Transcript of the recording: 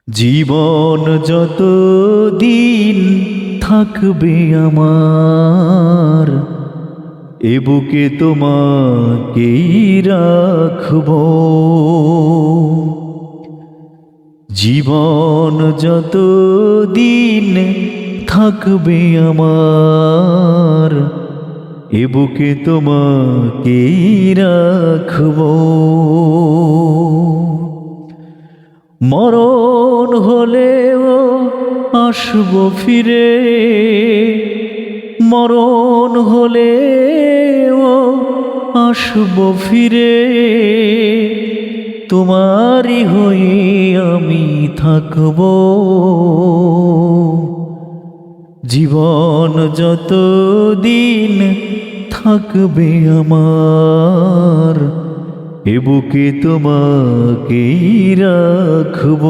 জীবন যত দিন থাকবে আমার, এ বুকে তোমাকেই রাখব। জীবন যত দিন থাকবে আমার, এ বুকে তোমাকেই রাখব। মরণ হলেও আসব ফিরে, মরণ হলেও আসব ফিরে, তোমারই হয়ে আমি থাকব। জীবন যত দিন থাকবে আমার, এ বুকে তোমাকেই রাখব।